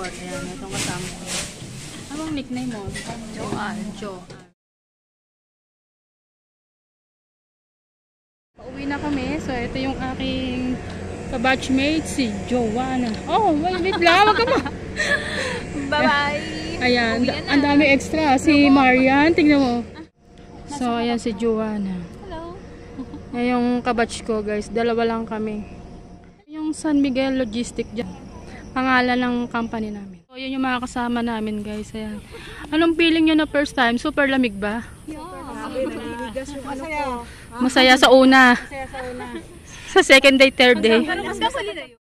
Airport. Ayan, itong kasama ko. Anong nickname mo? Jo. Pauwi na kami. So, ito yung aking kabatchmate, si Joanna. Oh, wait lang. Wag ka ba? Bye-bye. Ayan, ang dami extra. Si Marian, tingnan mo. So, ayan si Joanna. Hello. Ayan yung kabatch ko, guys. Dalawa lang kami. Yung San Miguel Logistic dyan. Pangalan ng company namin. So, yun yung mga kasama namin, guys. Ayan. Anong feeling nyo na first time? Super lamig ba? Masaya. Masaya sa una. Masaya sa una. Sa second day, third day. Mas kasali na yun.